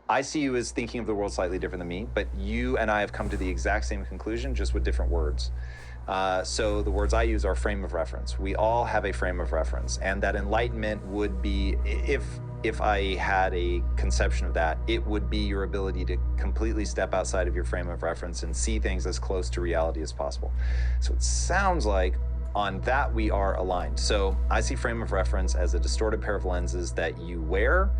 I see you as thinking of the world slightly different than me, but you and I have come to the exact same conclusion, just with different words. So the words I use are frame of reference. We all have a frame of reference, and that enlightenment would be, if I had a conception of that, it would be your ability to completely step outside of your frame of reference and see things as close to reality as possible. So it sounds like on that we are aligned. So I see frame of reference as a distorted pair of lenses that you wear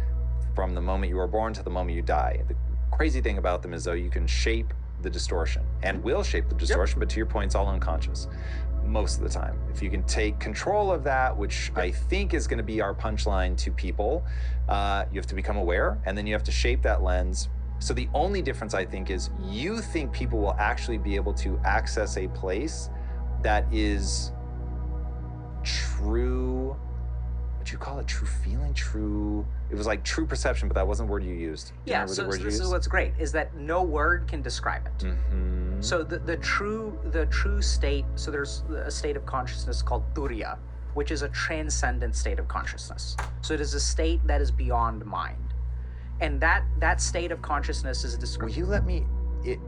from the moment you are born to the moment you die. The crazy thing about them is, though, you can shape the distortion and will shape the distortion, but to your point, it's all unconscious most of the time. If you can take control of that, which I think is going to be our punchline to people, you have to become aware, and then you have to shape that lens. So the only difference, I think, is you think people will actually be able to access a place that is true. Would you call it true feeling? True. It was like true perception, but that wasn't the word you used. Yeah, so this is what's great, is that no word can describe it. Mm-hmm. So the true state, so there's a state of consciousness called turiya, which is a transcendent state of consciousness. So it is a state that is beyond mind. And that state of consciousness is described. Will you let me,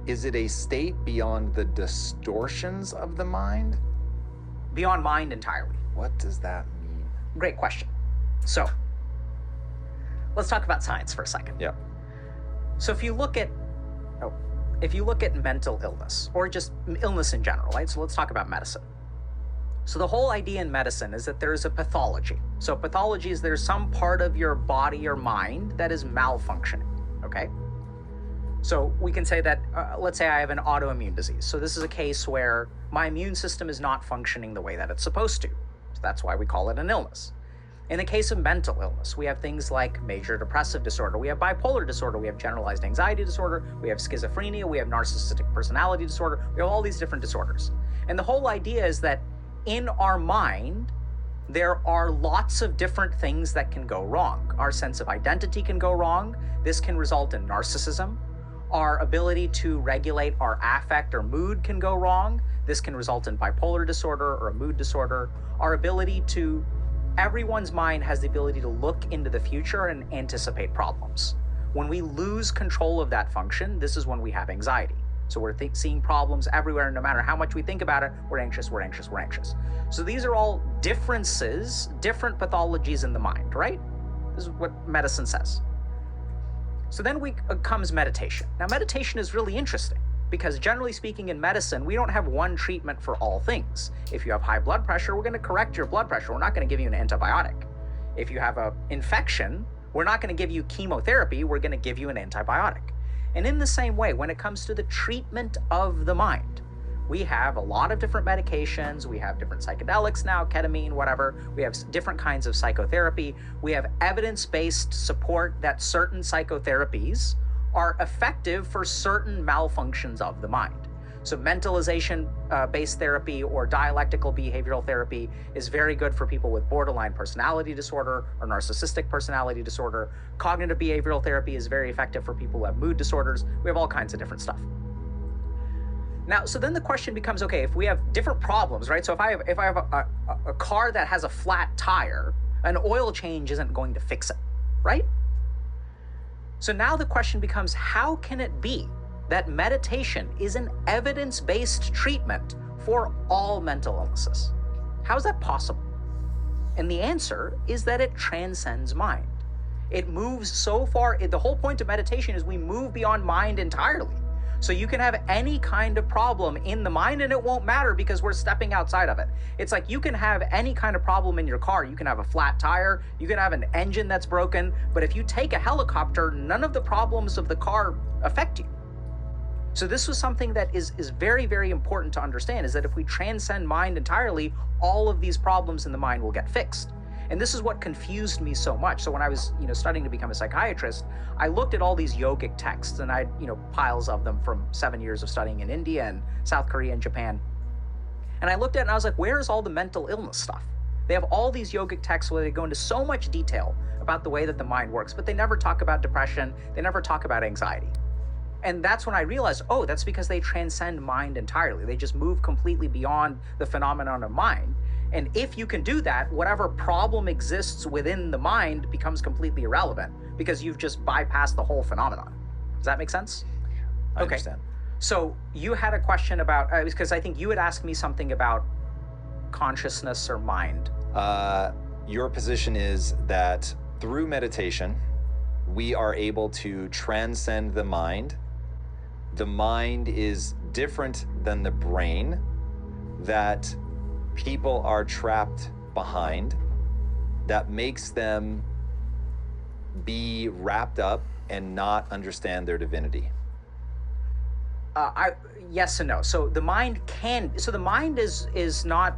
is it a state beyond the distortions of the mind? Beyond mind entirely. What does that mean? Great question. So let's talk about science for a second. Yeah. So if you look at mental illness, or just illness in general, right? So let's talk about medicine. So the whole idea in medicine is that there is a pathology. So pathology is there's some part of your body or mind that is malfunctioning, okay? So we can say that, let's say I have an autoimmune disease. So this is a case where my immune system is not functioning the way that it's supposed to. So that's why we call it an illness. In the case of mental illness, we have things like major depressive disorder, we have bipolar disorder, we have generalized anxiety disorder, we have schizophrenia, we have narcissistic personality disorder, we have all these different disorders. And the whole idea is that in our mind, there are lots of different things that can go wrong. Our sense of identity can go wrong. This can result in narcissism. Our ability to regulate our affect or mood can go wrong. This can result in bipolar disorder or a mood disorder. Our ability to Everyone's mind has the ability to look into the future and anticipate problems. When we lose control of that function, this is when we have anxiety. So we're seeing problems everywhere, and no matter how much we think about it, we're anxious, we're anxious, we're anxious. So these are all differences, different pathologies in the mind, right? This is what medicine says. So then comes meditation. Now, meditation is really interesting, because generally speaking in medicine, we don't have one treatment for all things. If you have high blood pressure, we're going to correct your blood pressure. We're not going to give you an antibiotic. If you have an infection, we're not going to give you chemotherapy. We're going to give you an antibiotic. And in the same way, when it comes to the treatment of the mind, we have a lot of different medications. We have different psychedelics now, ketamine, whatever. We have different kinds of psychotherapy. We have evidence-based support that certain psychotherapies are effective for certain malfunctions of the mind. So mentalization-based therapy or dialectical behavioral therapy is very good for people with borderline personality disorder or narcissistic personality disorder. Cognitive behavioral therapy is very effective for people who have mood disorders. We have all kinds of different stuff. Now, so then the question becomes, okay, if we have different problems, right? So if I have a car that has a flat tire, an oil change isn't going to fix it, right? So now the question becomes, how can it be that meditation is an evidence-based treatment for all mental illnesses? How is that possible? And the answer is that it transcends mind. It moves so far, the whole point of meditation is we move beyond mind entirely. So you can have any kind of problem in the mind and it won't matter because we're stepping outside of it. It's like you can have any kind of problem in your car. You can have a flat tire, you can have an engine that's broken, but if you take a helicopter, none of the problems of the car affect you. So this was something that is very, very important to understand, is that if we transcend mind entirely, all of these problems in the mind will get fixed. And this is what confused me so much. So when I was, studying to become a psychiatrist, I looked at all these yogic texts, and I had, piles of them from 7 years of studying in India and South Korea and Japan. And I looked at it and I was like, where's all the mental illness stuff? They have all these yogic texts where they go into so much detail about the way that the mind works, but they never talk about depression. They never talk about anxiety. And that's when I realized, oh, that's because they transcend mind entirely. They just move completely beyond the phenomenon of mind. And if you can do that, whatever problem exists within the mind becomes completely irrelevant because you've just bypassed the whole phenomenon. Does that make sense? I understand. So you had a question about, because I think you had asked me something about consciousness or mind. Your position is that through meditation, we are able to transcend the mind. The mind is different than the brain, that people are trapped behind, that makes them be wrapped up and not understand their divinity. Yes and no. So the mind is not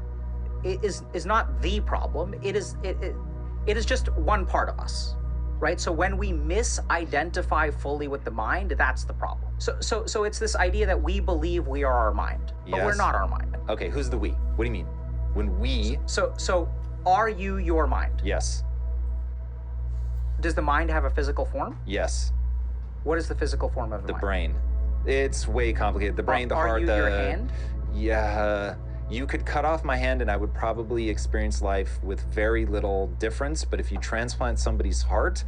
the problem. It is just one part of us, right? So when we misidentify fully with the mind, that's the problem. So it's this idea that we believe we are our mind, but we're Yes. not our mind. Okay, who's the we? What do you mean? When we, So are you your mind? yes, Does the mind have a physical form? yes, What is the physical form of the the mind? brain. It's way complicated. The brain, the Are heart, you the... your hand? Yeah, you could cut off my hand and I would probably experience life with very little difference. But if you transplant somebody's heart,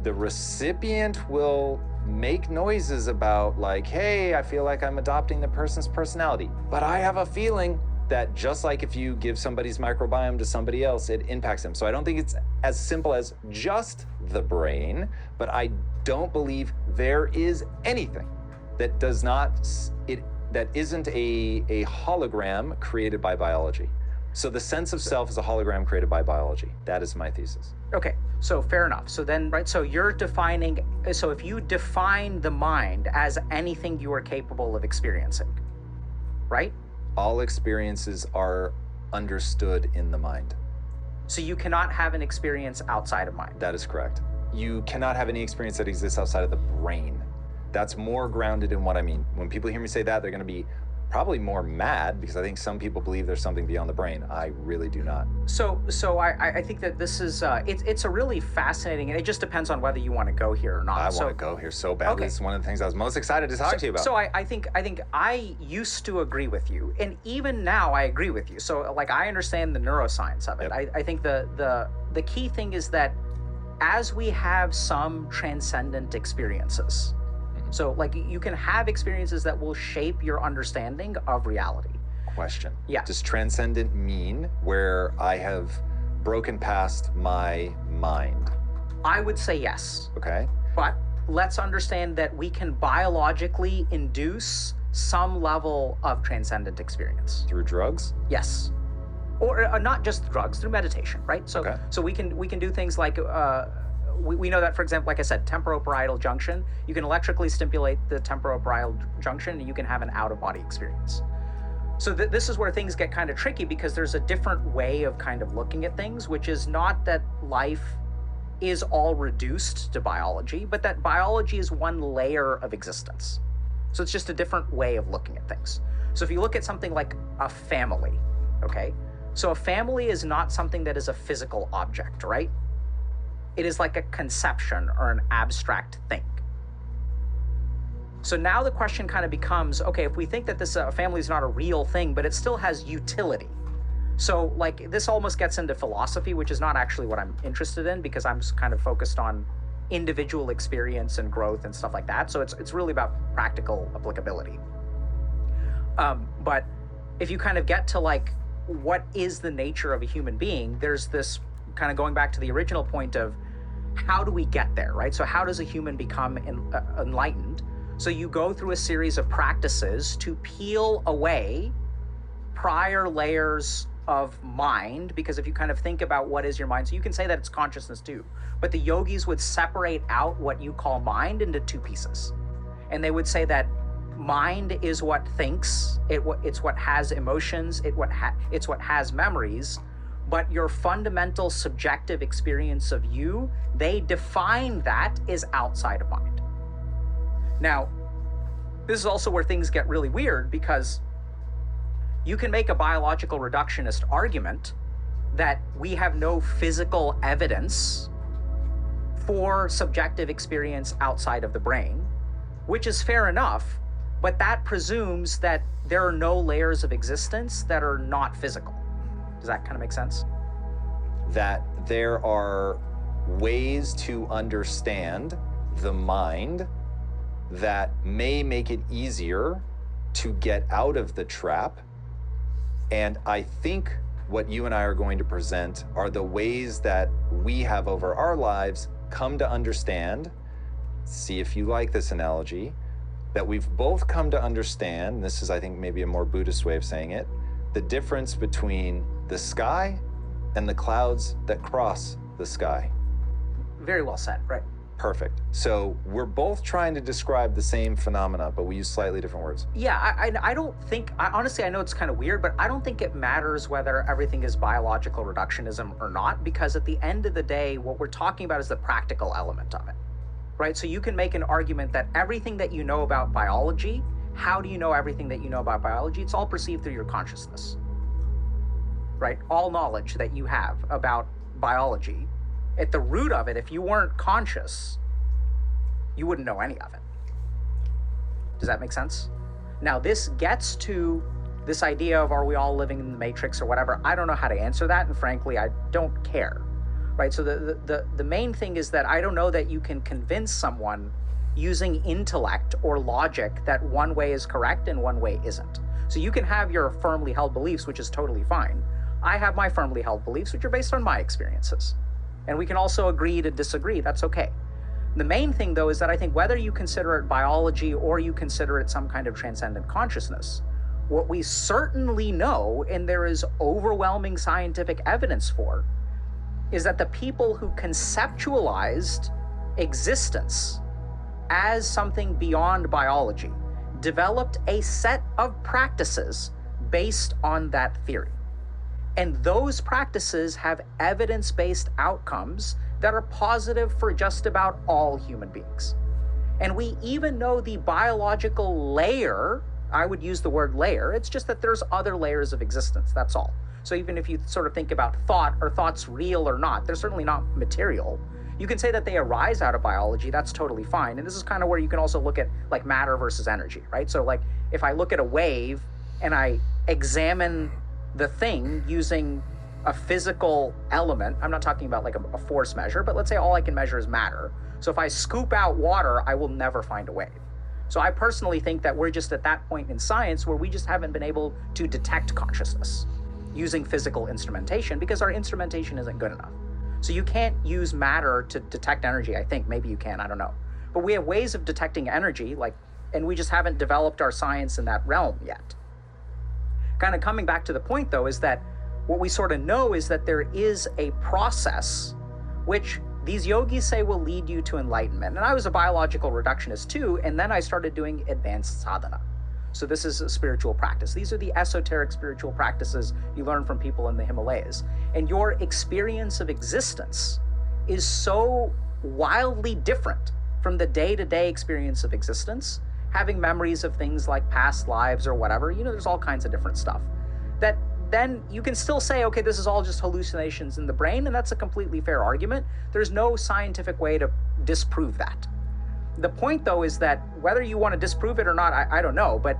the recipient will make noises about like, hey, I feel like I'm adopting the person's personality. But I have a feeling that just like if you give somebody's microbiome to somebody else, it impacts them. So I don't think it's as simple as just the brain, but I don't believe there is anything that does not, that isn't a hologram created by biology. So the sense of self is a hologram created by biology. That is my thesis. Okay, so fair enough. So then, right, so you're defining, so if you define the mind as anything you are capable of experiencing, right? All experiences are understood in the mind. So you cannot have an experience outside of mind. That is correct. You cannot have any experience that exists outside of the brain. That's more grounded in what I mean. When people hear me say that, they're going to be probably more mad because I think some people believe there's something beyond the brain. I really do not. So I think that this is, it's a really fascinating, and it just depends on whether you want to go here or not. I want to go here so badly. Okay. It's one of the things I was most excited to talk to you about. So I think I used to agree with you, and even now I agree with you. So like I understand the neuroscience of it. Yep. I think the key thing is that as we have some transcendent experiences, so like you can have experiences that will shape your understanding of reality. Question. Yeah. Does transcendent mean where I have broken past my mind? I would say yes. Okay. But let's understand that we can biologically induce some level of transcendent experience. Through drugs? Yes. Or not just drugs, through meditation, right? So Okay. so we can do things like we know that, for example, like I said, temporoparietal junction, you can electrically stimulate the temporoparietal junction and you can have an out-of-body experience. So this is where things get kind of tricky because there's a different way of kind of looking at things, which is not that life is all reduced to biology, but that biology is one layer of existence. So it's just a different way of looking at things. So if you look at something like a family, okay? So a family is not something that is a physical object, right? It is like a conception or an abstract thing. So now the question kind of becomes, okay, if we think that this family is not a real thing, but it still has utility. So like this almost gets into philosophy, which is not actually what I'm interested in because I'm kind of focused on individual experience and growth and stuff like that. So it's really about practical applicability. But if you kind of get to like, what is the nature of a human being? There's this kind of going back to the original point of how do we get there, right? So how does a human become enlightened? So you go through a series of practices to peel away prior layers of mind, because if you kind of think about what is your mind, so you can say that it's consciousness too, but the yogis would separate out what you call mind into two pieces. And they would say that mind is what thinks, it's what has emotions, it's what has memories, but your fundamental subjective experience of you, they define that as outside of mind. Now, this is also where things get really weird because you can make a biological reductionist argument that we have no physical evidence for subjective experience outside of the brain, which is fair enough, but that presumes that there are no layers of existence that are not physical. Does Does that kind of make sense? That there are ways to understand the mind that may make it easier to get out of the trap. And I think what you and I are going to present are the ways that we have over our lives come to understand, see if you like this analogy, that we've both come to understand, this is, I think, maybe a more Buddhist way of saying it, the difference between the sky and the clouds that cross the sky. Very well said, right? Perfect. So we're both trying to describe the same phenomena, but we use slightly different words. Yeah, I don't think, honestly, I know it's kind of weird, but I don't think it matters whether everything is biological reductionism or not, because at the end of the day, what we're talking about is the practical element of it, right? So you can make an argument that everything that you know about biology, how do you know everything that you know about biology? It's all perceived through your consciousness, right? All knowledge that you have about biology, at the root of it, if you weren't conscious, you wouldn't know any of it. Does that make sense? Now, this gets to this idea of, are we all living in the matrix or whatever? I don't know how to answer that, and frankly, I don't care, right? So the main thing is that I don't know that you can convince someone using intellect or logic that one way is correct and one way isn't. So you can have your firmly held beliefs, which is totally fine. I have my firmly held beliefs, which are based on my experiences. And we can also agree to disagree. That's okay. The main thing, though, is that I think whether you consider it biology or you consider it some kind of transcendent consciousness, what we certainly know, and there is overwhelming scientific evidence for, is that the people who conceptualized existence as something beyond biology developed a set of practices based on that theory. And those practices have evidence-based outcomes that are positive for just about all human beings. And we even know the biological layer, I would use the word layer, it's just that there's other layers of existence, that's all. So even if you sort of think about thought, are thoughts real or not, they're certainly not material. You can say that they arise out of biology, that's totally fine. And this is kind of where you can also look at like matter versus energy, right? So like if I look at a wave and I examine the thing using a physical element, I'm not talking about like a force measure, but let's say all I can measure is matter. So if I scoop out water, I will never find a wave. So I personally think that we're just at that point in science where we just haven't been able to detect consciousness using physical instrumentation because our instrumentation isn't good enough. So you can't use matter to detect energy, I think. Maybe you can, I don't know. But we have ways of detecting energy, and we just haven't developed our science in that realm yet. Kind of coming back to the point, though, is that what we sort of know is that there is a process which these yogis say will lead you to enlightenment. And I was a biological reductionist too, and then I started doing advanced sadhana. So this is a spiritual practice. These are the esoteric spiritual practices you learn from people in the Himalayas. And your experience of existence is so wildly different from the day-to-day experience of existence, having memories of things like past lives or whatever, there's all kinds of different stuff, that then you can still say, okay, this is all just hallucinations in the brain, and that's a completely fair argument. There's no scientific way to disprove that. The point, though, is that whether you want to disprove it or not, I don't know, but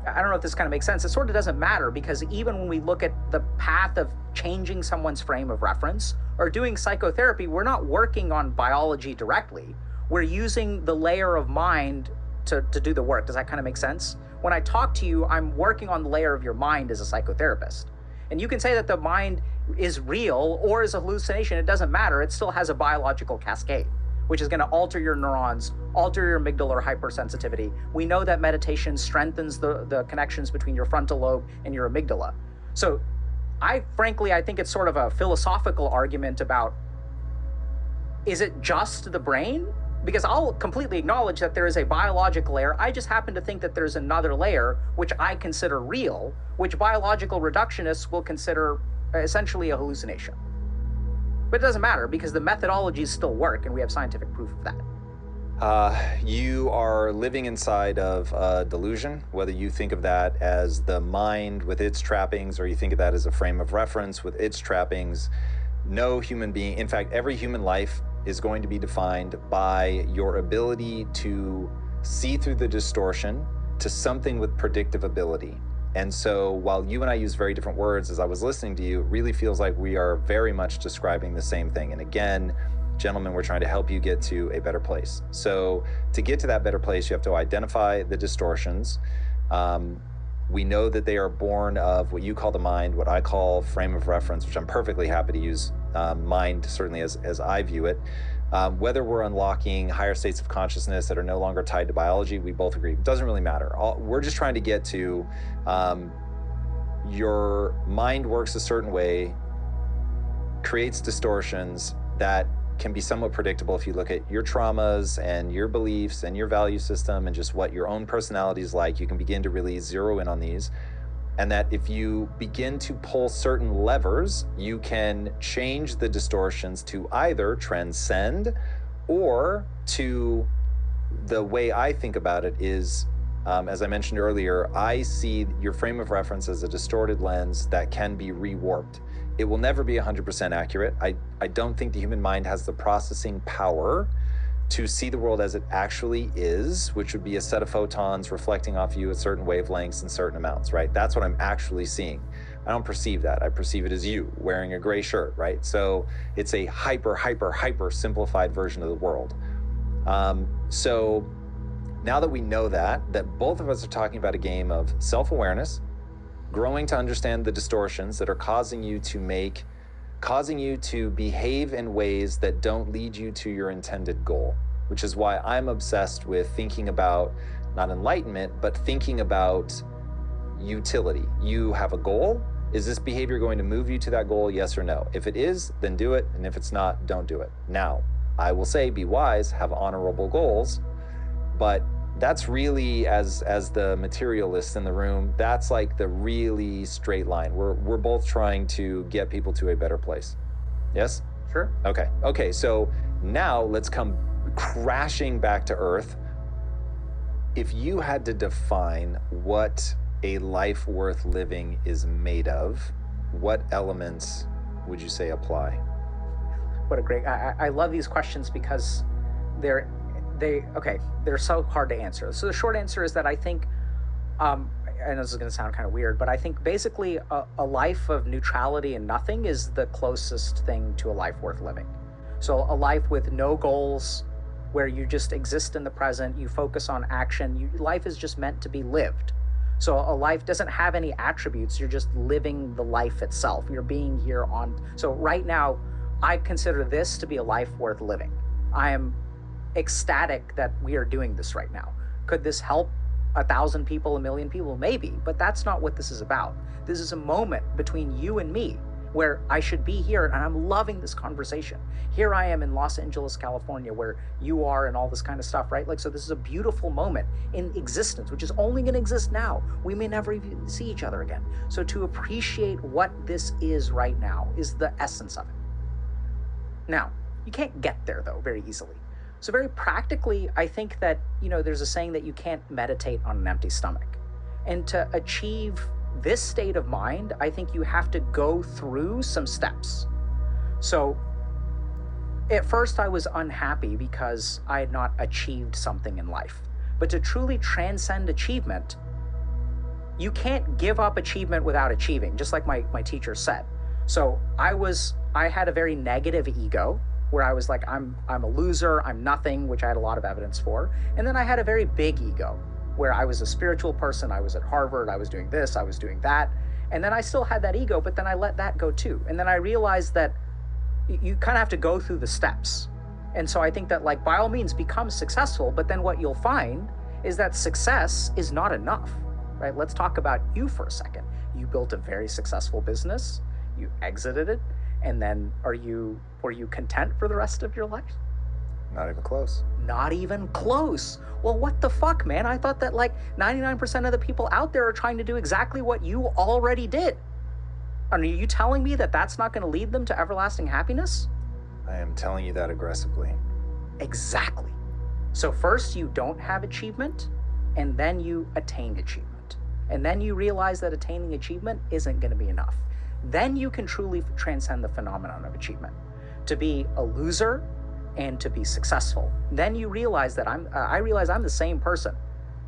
I don't know if this kind of makes sense. It sort of doesn't matter, because even when we look at the path of changing someone's frame of reference or doing psychotherapy, we're not working on biology directly. We're using the layer of mind to do the work. Does that kind of make sense? When I talk to you, I'm working on the layer of your mind as a psychotherapist. And you can say that the mind is real or is a hallucination. It doesn't matter. It still has a biological cascade, which is going to alter your neurons, alter your amygdala hypersensitivity. We know that meditation strengthens the connections between your frontal lobe and your amygdala. So frankly, I think it's sort of a philosophical argument about, is it just the brain? Because I'll completely acknowledge that there is a biological layer. I just happen to think that there's another layer, which I consider real, which biological reductionists will consider essentially a hallucination. But it doesn't matter, because the methodologies still work, and we have scientific proof of that. You are living inside of a delusion, whether you think of that as the mind with its trappings, or you think of that as a frame of reference with its trappings. No human being, in fact, every human life is going to be defined by your ability to see through the distortion to something with predictive ability. And so while you and I use very different words, as I was listening to you, it really feels like we are very much describing the same thing. And again, gentlemen, we're trying to help you get to a better place. So to get to that better place, you have to identify the distortions. We know that they are born of what you call the mind, what I call frame of reference, which I'm perfectly happy to use mind, certainly as I view it. Whether we're unlocking higher states of consciousness that are no longer tied to biology, we both agree. It doesn't really matter. We're just trying to get to your mind works a certain way, creates distortions that can be somewhat predictable if you look at your traumas and your beliefs and your value system and just what your own personality is like. You can begin to really zero in on these. And that if you begin to pull certain levers, you can change the distortions to either transcend, or to, the way I think about it is, as I mentioned earlier, I see your frame of reference as a distorted lens that can be rewarped. It will never be 100% accurate. I don't think the human mind has the processing power to see the world as it actually is, which would be a set of photons reflecting off you at certain wavelengths and certain amounts, right? That's what I'm actually seeing. I don't perceive that. I perceive it as you wearing a gray shirt, right? So it's a hyper simplified version of the world. So now that we know that both of us are talking about a game of self-awareness, growing to understand the distortions that are causing you to behave in ways that don't lead you to your intended goal, which is why I'm obsessed with thinking about not enlightenment, but thinking about utility. You have a goal. Is this behavior going to move you to that goal? Yes or no? If it is, then do it. And if it's not, don't do it. Now, I will say, be wise, have honorable goals, but that's really, as the materialist in the room, that's like the really straight line. We're both trying to get people to a better place. Yes? Sure. Okay, so now let's come crashing back to earth. If you had to define what a life worth living is made of, what elements would you say apply? What a great, I love these questions because they're so hard to answer. So the short answer is that I think, and this is going to sound kind of weird, but I think basically a life of neutrality and nothing is the closest thing to a life worth living. So a life with no goals, where you just exist in the present, you focus on action, life is just meant to be lived. So a life doesn't have any attributes, you're just living the life itself. You're being here on, so right now, I consider this to be a life worth living. I am ecstatic that we are doing this right now. Could this help 1,000 people, 1,000,000 people? Maybe, but that's not what this is about. This is a moment between you and me where I should be here, and I'm loving this conversation. Here I am in Los Angeles, California, where you are and all this kind of stuff, right? Like, so this is a beautiful moment in existence, which is only going to exist now. We may never even see each other again. So to appreciate what this is right now is the essence of it. Now, you can't get there, though, very easily. So very practically, I think that, there's a saying that you can't meditate on an empty stomach. And to achieve this state of mind, I think you have to go through some steps. So at first I was unhappy because I had not achieved something in life. But to truly transcend achievement, you can't give up achievement without achieving, just like my teacher said. So I had a very negative ego, where I was like, I'm a loser, I'm nothing, which I had a lot of evidence for. And then I had a very big ego, where I was a spiritual person, I was at Harvard, I was doing this, I was doing that. And then I still had that ego, but then I let that go too. And then I realized that you kind of have to go through the steps. And so I think that, like, by all means, become successful, but then what you'll find is that success is not enough, right? Let's talk about you for a second. You built a very successful business, you exited it, and then were you content for the rest of your life? Not even close. Not even close. Well, what the fuck, man? I thought that like 99% of the people out there are trying to do exactly what you already did. Are you telling me that that's not going to lead them to everlasting happiness? I am telling you that aggressively. Exactly. So first you don't have achievement, and then you attain achievement. And then you realize that attaining achievement isn't going to be enough. Then you can truly transcend the phenomenon of achievement. To be a loser and to be successful. Then you realize that I realize I'm the same person.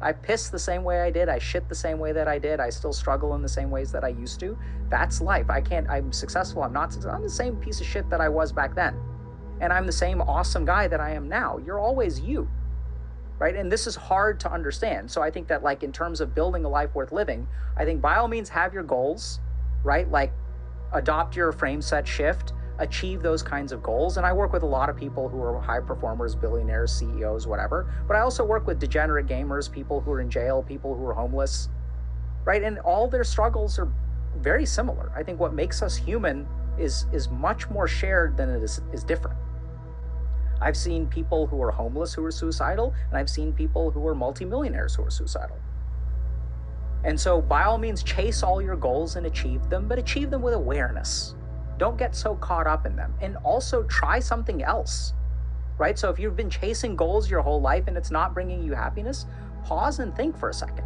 I piss the same way I did. I shit the same way that I did. I still struggle in the same ways that I used to. That's life. I'm successful. I'm not successful. I'm the same piece of shit that I was back then. And I'm the same awesome guy that I am now. You're always you, right? And this is hard to understand. So I think that, like, in terms of building a life worth living, I think by all means have your goals, right? Like, adopt your frame set shift, achieve those kinds of goals. And I work with a lot of people who are high performers, billionaires, CEOs, whatever. But I also work with degenerate gamers, people who are in jail, people who are homeless, right? And all their struggles are very similar. I think what makes us human is much more shared than it is different. I've seen people who are homeless who are suicidal, and I've seen people who are multimillionaires who are suicidal. And so by all means, chase all your goals and achieve them, but achieve them with awareness. Don't get so caught up in them. And also try something else, right? So if you've been chasing goals your whole life and it's not bringing you happiness, pause and think for a second.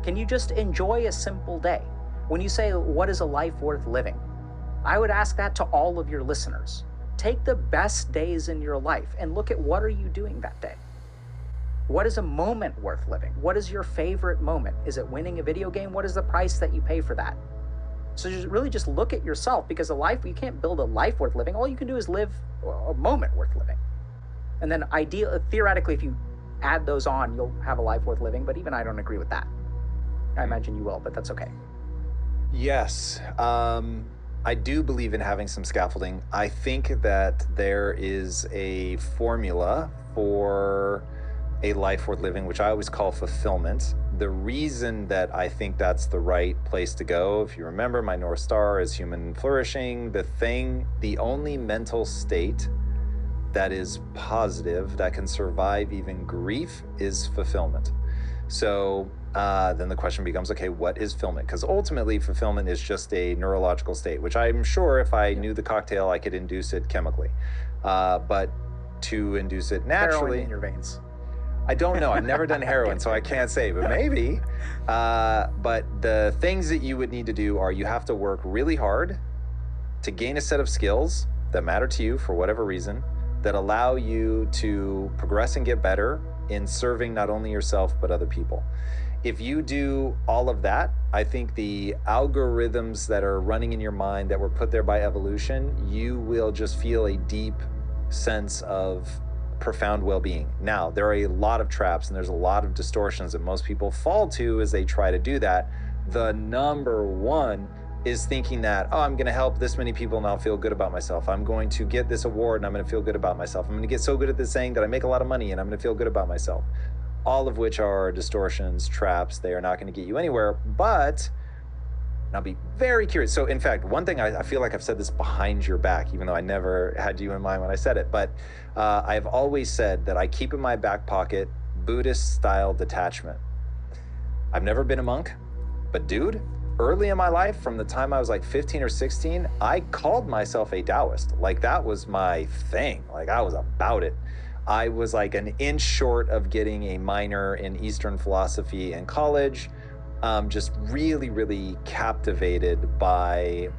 Can you just enjoy a simple day? When you say, what is a life worth living? I would ask that to all of your listeners. Take the best days in your life and look at what are you doing that day. What is a moment worth living? What is your favorite moment? Is it winning a video game? What is the price that you pay for that? So just look at yourself, because you can't build a life worth living. All you can do is live a moment worth living. And then theoretically, if you add those on, you'll have a life worth living. But even I don't agree with that. I imagine you will, but that's okay. Yes. I do believe in having some scaffolding. I think that there is a formula for a life worth living, which I always call fulfillment. The reason that I think that's the right place to go, if you remember, my North Star is human flourishing. The only mental state that is positive, that can survive even grief, is fulfillment. So then the question becomes, okay, what is fulfillment? Because ultimately fulfillment is just a neurological state, which I'm sure if I knew the cocktail, I could induce it chemically. But to induce it naturally— Heroin in your veins. I don't know. I've never done heroin, so I can't say, but maybe. But the things that you would need to do are, you have to work really hard to gain a set of skills that matter to you for whatever reason, that allow you to progress and get better in serving not only yourself, but other people. If you do all of that, I think the algorithms that are running in your mind that were put there by evolution, you will just feel a deep sense of profound well-being. Now, there are a lot of traps and there's a lot of distortions that most people fall to as they try to do that. The number one is thinking that, oh, I'm going to help this many people and I'll feel good about myself. I'm going to get this award and I'm going to feel good about myself. I'm going to get so good at this thing that I make a lot of money and I'm going to feel good about myself. All of which are distortions, traps. They are not going to get you anywhere. But I'll be very curious. So in fact, one thing, I feel like I've said this behind your back, even though I never had you in mind when I said it, but I've always said that I keep in my back pocket Buddhist style detachment. I've never been a monk, but dude, early in my life, from the time I was like 15 or 16, I called myself a Taoist. Like, that was my thing. Like, I was about it. I was like an inch short of getting a minor in Eastern philosophy in college. Just really, really captivated by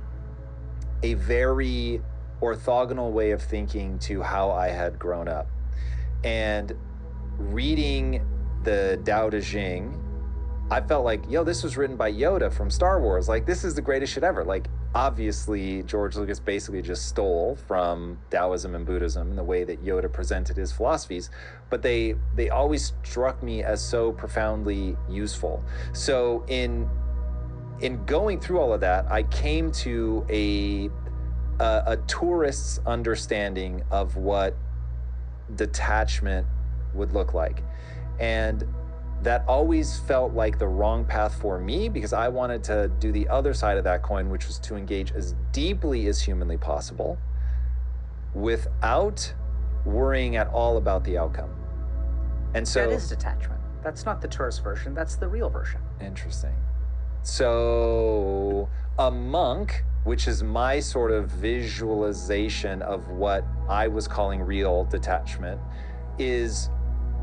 a very orthogonal way of thinking to how I had grown up. And reading the Tao Te Ching, I felt like, yo, this was written by Yoda from Star Wars. Like, this is the greatest shit ever. Like, obviously, George Lucas basically just stole from Taoism and Buddhism in the way that Yoda presented his philosophies, but they always struck me as so profoundly useful. So in going through all of that, I came to a tourist's understanding of what detachment would look like. And that always felt like the wrong path for me, because I wanted to do the other side of that coin, which was to engage as deeply as humanly possible without worrying at all about the outcome. And so— That is detachment. That's not the tourist version. That's the real version. Interesting. So a monk, which is my sort of visualization of what I was calling real detachment, is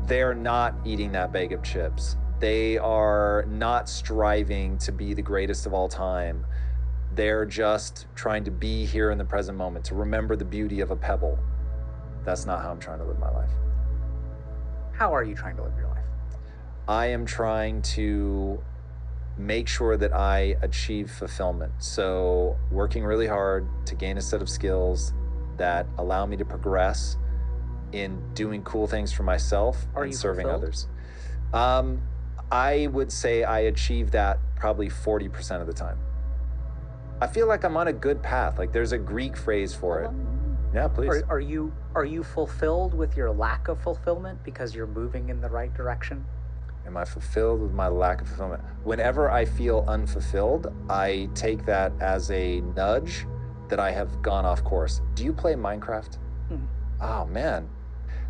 they're not eating that bag of chips. They are not striving to be the greatest of all time. They're just trying to be here in the present moment, to remember the beauty of a pebble. That's not how I'm trying to live my life. How are you trying to live your life? I am trying to make sure that I achieve fulfillment. So working really hard to gain a set of skills that allow me to progress in doing cool things for myself Are and you serving fulfilled? others. I would say I achieve that probably 40% of the time. I feel like I'm on a good path. Like there's a Greek phrase for it. Yeah, please. Are you fulfilled with your lack of fulfillment because you're moving in the right direction? Am I fulfilled with my lack of fulfillment? Whenever I feel unfulfilled, I take that as a nudge that I have gone off course. Do you play Minecraft? Mhm. Oh man.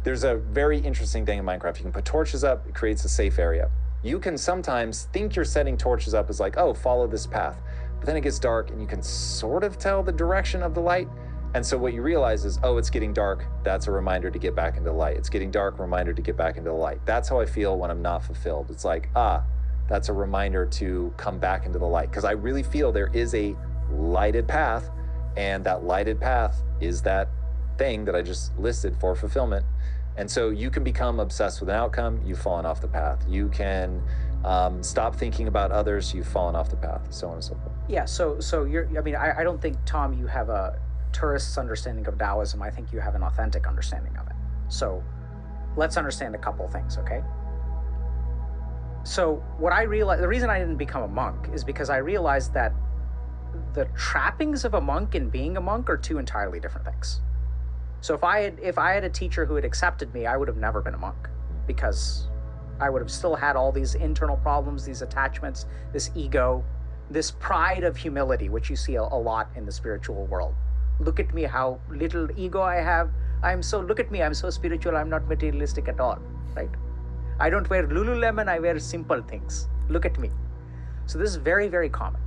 There's a very interesting thing in Minecraft. You can put torches up, it creates a safe area. You can sometimes think you're setting torches up as like, oh, follow this path. But then it gets dark and you can sort of tell the direction of the light. And so what you realize is, oh, it's getting dark. That's a reminder to get back into the light. It's getting dark, reminder to get back into the light. That's how I feel when I'm not fulfilled. It's like, that's a reminder to come back into the light. Because I really feel there is a lighted path, and that lighted path is that thing that I just listed for fulfillment. And so you can become obsessed with an outcome, you've fallen off the path. You can stop thinking about others, you've fallen off the path, so on and so forth. Yeah, so I don't think, Tom, you have a tourist's understanding of Taoism. I think you have an authentic understanding of it. So let's understand a couple things, okay? So what I realized, the reason I didn't become a monk is because I realized that the trappings of a monk and being a monk are two entirely different things. So if I had a teacher who had accepted me, I would have never been a monk, because I would have still had all these internal problems, these attachments, this ego, this pride of humility, which you see a lot in the spiritual world. Look at me, how little ego I have. Look at me, I'm so spiritual, I'm not materialistic at all, right? I don't wear Lululemon, I wear simple things. Look at me. So this is very, very common.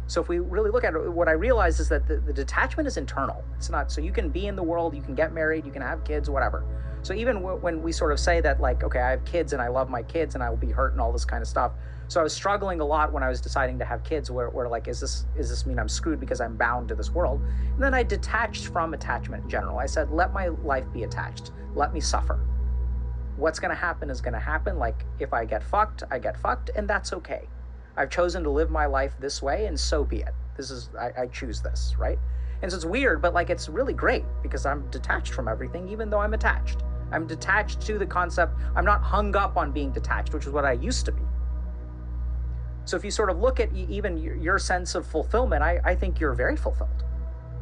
So if we really look at it, what I realize is that the detachment is internal. It's not, so you can be in the world, you can get married, you can have kids, whatever. So even when we sort of say that, like, okay, I have kids and I love my kids and I will be hurt and all this kind of stuff. So I was struggling a lot when I was deciding to have kids, where like, is this mean I'm screwed because I'm bound to this world? And then I detached from attachment in general. I said, let my life be attached. Let me suffer. What's going to happen is going to happen. Like, if I get fucked, I get fucked, and that's okay. I've chosen to live my life this way, and so be it. I choose this, right? And so it's weird, but like, it's really great because I'm detached from everything, even though I'm attached. I'm detached to the concept. I'm not hung up on being detached, which is what I used to be. So if you sort of look at even your sense of fulfillment, I think you're very fulfilled.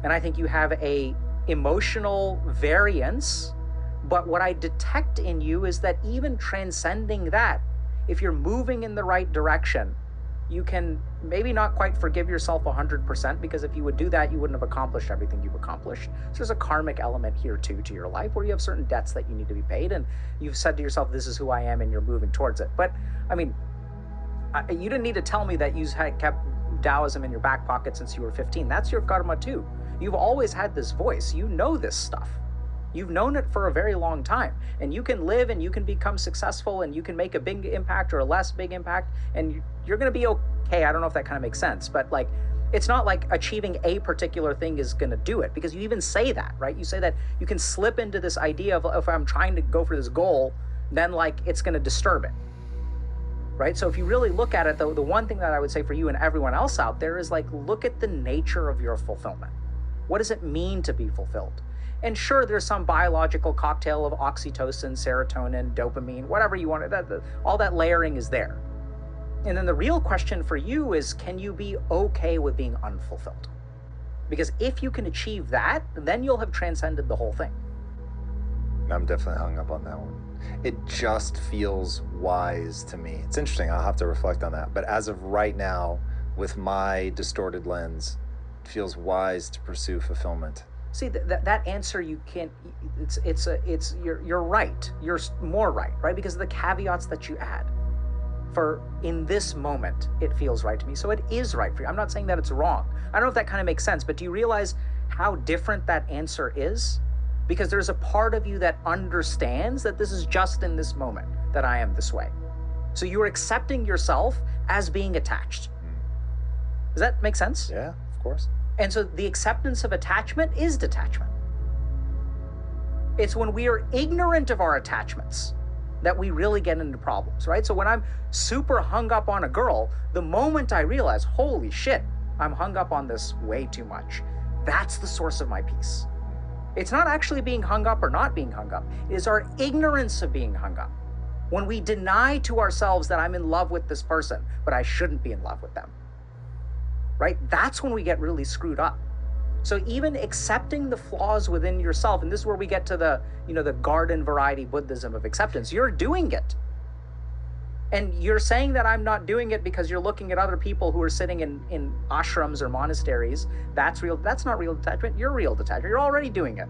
And I think you have a emotional variance. But what I detect in you is that even transcending that, if you're moving in the right direction, you can maybe not quite forgive yourself 100%, because if you would do that, you wouldn't have accomplished everything you've accomplished. So there's a karmic element here too to your life, where you have certain debts that you need to be paid, and you've said to yourself, this is who I am, and you're moving towards it. But I mean, you didn't need to tell me that you had kept Taoism in your back pocket since you were 15. That's your karma too. You've always had this voice. You know this stuff. You've known it for a very long time, and you can live and you can become successful and you can make a big impact or a less big impact, and you're going to be okay. I don't know if that kind of makes sense, but like, it's not like achieving a particular thing is going to do it, because you even say that, right? You say that you can slip into this idea of, if I'm trying to go for this goal, then like it's going to disturb it, right? So if you really look at it, though, the one thing that I would say for you and everyone else out there is like, look at the nature of your fulfillment. What does it mean to be fulfilled? And sure, there's some biological cocktail of oxytocin, serotonin, dopamine, whatever you want. All that layering is there. And then the real question for you is, can you be okay with being unfulfilled? Because if you can achieve that, then you'll have transcended the whole thing. I'm definitely hung up on that one. It just feels wise to me. It's interesting. I'll have to reflect on that. But as of right now, with my distorted lens, it feels wise to pursue fulfillment. See, that answer, you can't, you're right. You're more right? Because of the caveats that you add. For in this moment, it feels right to me. So it is right for you. I'm not saying that it's wrong. I don't know if that kind of makes sense, but do you realize how different that answer is? Because there's a part of you that understands that this is just in this moment that I am this way. So you're accepting yourself as being attached. Does that make sense? Yeah, of course. And so the acceptance of attachment is detachment. It's when we are ignorant of our attachments that we really get into problems, right? So when I'm super hung up on a girl, the moment I realize, holy shit, I'm hung up on this way too much, that's the source of my peace. It's not actually being hung up or not being hung up. It is our ignorance of being hung up. When we deny to ourselves that I'm in love with this person, but I shouldn't be in love with them, right? That's when we get really screwed up. So even accepting the flaws within yourself, and this is where we get to the, the garden variety Buddhism of acceptance. You're doing it. And you're saying that I'm not doing it because you're looking at other people who are sitting in ashrams or monasteries. That's not real detachment. You're real detachment. You're already doing it.